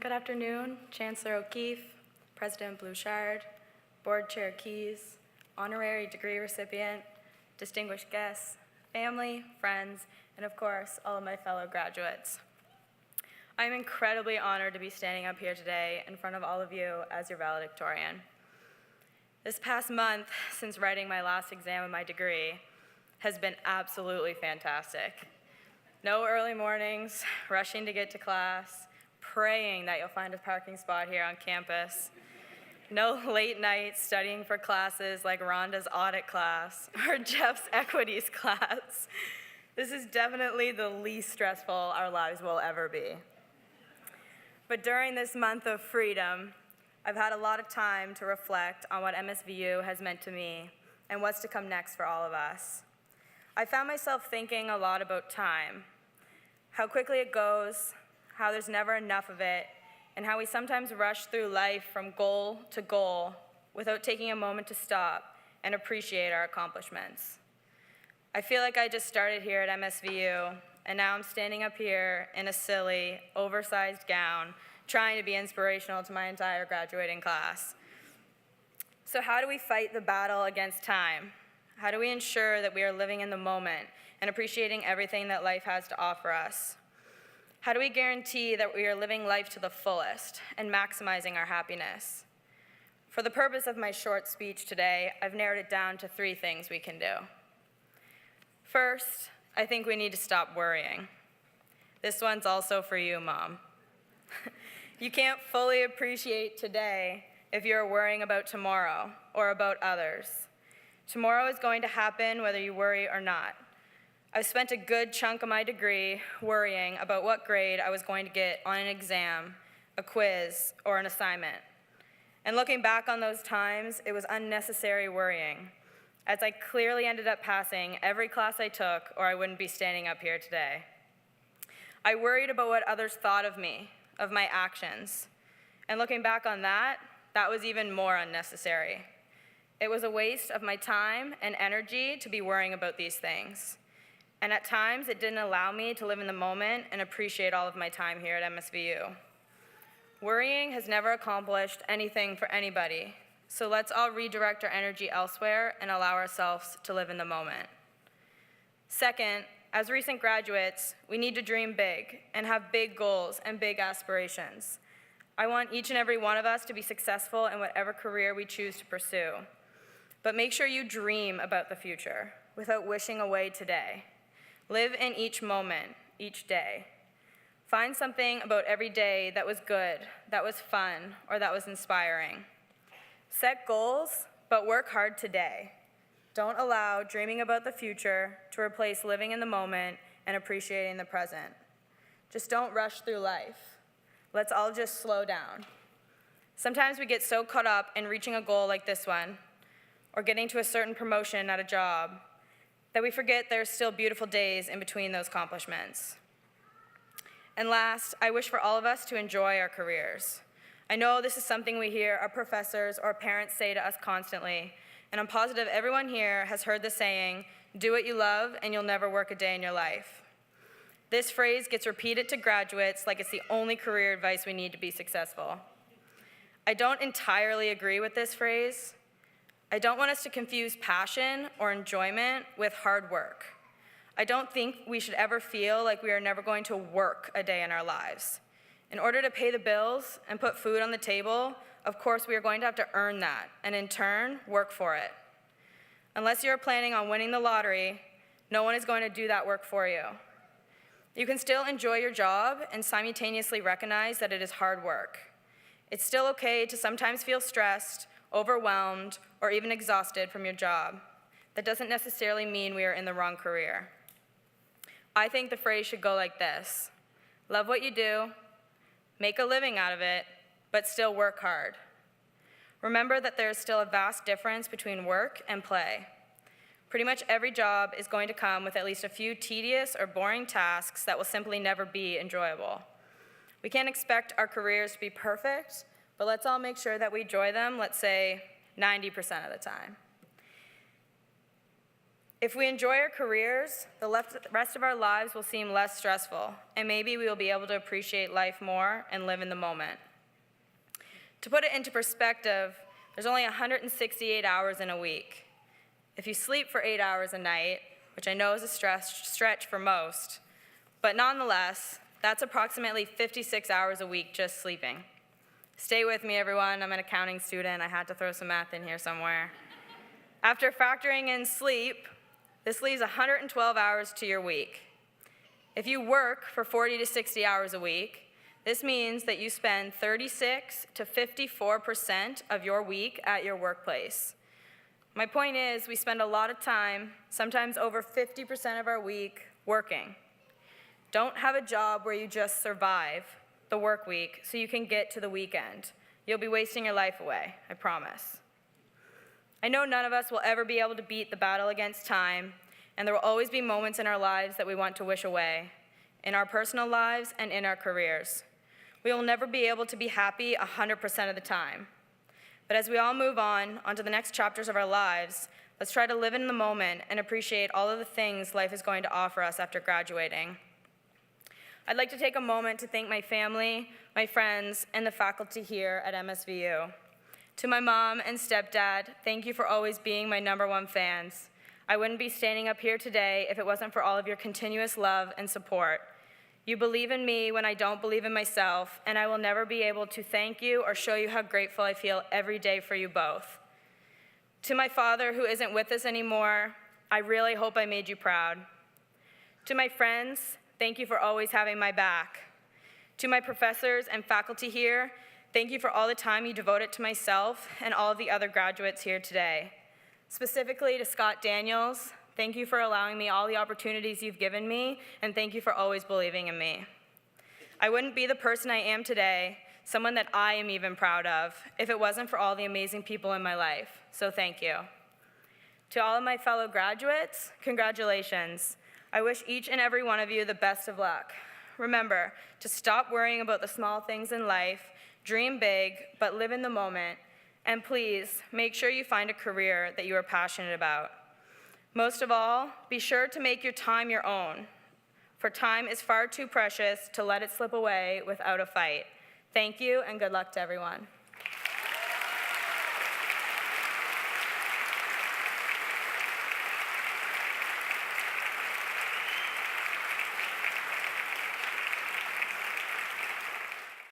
Good afternoon, Chancellor O'Keefe, President Bouchard, Board Chair Keys, honorary degree recipient, distinguished guests, family, friends, and of course, all of my fellow graduates. I'm incredibly honored to be standing up here today in front of all of you as your valedictorian. This past month, since writing my last exam of my degree, has been absolutely fantastic. No early mornings, rushing to get to class, praying that you'll find a parking spot here on campus. No late nights studying for classes like Rhonda's audit class or Jeff's equities class. This is definitely the least stressful our lives will ever be. But during this month of freedom, I've had a lot of time to reflect on what MSVU has meant to me and what's to come next for all of us. I found myself thinking a lot about time, how quickly it goes, how there's never enough of it, and how we sometimes rush through life from goal to goal without taking a moment to stop and appreciate our accomplishments. I feel like I just started here at MSVU, and now I'm standing up here in a silly, oversized gown, trying to be inspirational to my entire graduating class. So how do we fight the battle against time? How do we ensure that we are living in the moment and appreciating everything that life has to offer us? How do we guarantee that we are living life to the fullest and maximizing our happiness? For the purpose of my short speech today, I've narrowed it down to 3 things we can do. First, I think we need to stop worrying. This one's also for you, Mom. You can't fully appreciate today if you're worrying about tomorrow or about others. Tomorrow is going to happen whether you worry or not. I've spent a good chunk of my degree worrying about what grade I was going to get on an exam, a quiz, or an assignment. And looking back on those times, it was unnecessary worrying, as I clearly ended up passing every class I took, or I wouldn't be standing up here today. I worried about what others thought of me, of my actions. And looking back on that, that was even more unnecessary. It was a waste of my time and energy to be worrying about these things. And at times, it didn't allow me to live in the moment and appreciate all of my time here at MSVU. Worrying has never accomplished anything for anybody, so let's all redirect our energy elsewhere and allow ourselves to live in the moment. Second, as recent graduates, we need to dream big and have big goals and big aspirations. I want each and every one of us to be successful in whatever career we choose to pursue. But make sure you dream about the future without wishing away today. Live in each moment, each day. Find something about every day that was good, that was fun, or that was inspiring. Set goals, but work hard today. Don't allow dreaming about the future to replace living in the moment and appreciating the present. Just don't rush through life. Let's all just slow down. Sometimes we get so caught up in reaching a goal like this one, or getting to a certain promotion at a job, that we forget there are still beautiful days in between those accomplishments. And last, I wish for all of us to enjoy our careers. I know this is something we hear our professors or parents say to us constantly, and I'm positive everyone here has heard the saying, do what you love and you'll never work a day in your life. This phrase gets repeated to graduates like it's the only career advice we need to be successful. I don't entirely agree with this phrase. I don't want us to confuse passion or enjoyment with hard work. I don't think we should ever feel like we are never going to work a day in our lives. In order to pay the bills and put food on the table, of course we are going to have to earn that, and in turn, work for it. Unless you're planning on winning the lottery, no one is going to do that work for you. You can still enjoy your job and simultaneously recognize that it is hard work. It's still okay to sometimes feel stressed, overwhelmed, or even exhausted from your job. That doesn't necessarily mean we are in the wrong career. I think the phrase should go like this: love what you do, make a living out of it, but still work hard. Remember that there is still a vast difference between work and play. Pretty much every job is going to come with at least a few tedious or boring tasks that will simply never be enjoyable. We can't expect our careers to be perfect, but let's all make sure that we enjoy them, let's say, 90% of the time. If we enjoy our careers, the rest of our lives will seem less stressful, and maybe we will be able to appreciate life more and live in the moment. To put it into perspective, there's only 168 hours in a week. If you sleep for 8 hours a night, which I know is a stretch for most, but nonetheless, that's approximately 56 hours a week just sleeping. Stay with me, everyone. I'm an accounting student. I had to throw some math in here somewhere. After factoring in sleep, this leaves 112 hours to your week. If you work for 40 to 60 hours a week, this means that you spend 36 to 54% of your week at your workplace. My point is, we spend a lot of time, sometimes over 50% of our week, working. Don't have a job where you just survive the work week so you can get to the weekend. You'll be wasting your life away, I promise. I know none of us will ever be able to beat the battle against time, and there will always be moments in our lives that we want to wish away, in our personal lives and in our careers. We will never be able to be happy 100% of the time. But as we all move on to the next chapters of our lives, let's try to live in the moment and appreciate all of the things life is going to offer us after graduating. I'd like to take a moment to thank my family, my friends, and the faculty here at MSVU. To my mom and stepdad, thank you for always being my #1 fans. I wouldn't be standing up here today if it wasn't for all of your continuous love and support. You believe in me when I don't believe in myself, and I will never be able to thank you or show you how grateful I feel every day for you both. To my father, who isn't with us anymore, I really hope I made you proud. To my friends, thank you for always having my back. To my professors and faculty here, thank you for all the time you devoted to myself and all of the other graduates here today. Specifically to Scott Daniels, thank you for allowing me all the opportunities you've given me, and thank you for always believing in me. I wouldn't be the person I am today, someone that I am even proud of, if it wasn't for all the amazing people in my life, so thank you. To all of my fellow graduates, congratulations. I wish each and every one of you the best of luck. Remember to stop worrying about the small things in life, dream big, but live in the moment, and please make sure you find a career that you are passionate about. Most of all, be sure to make your time your own, for time is far too precious to let it slip away without a fight. Thank you, and good luck to everyone.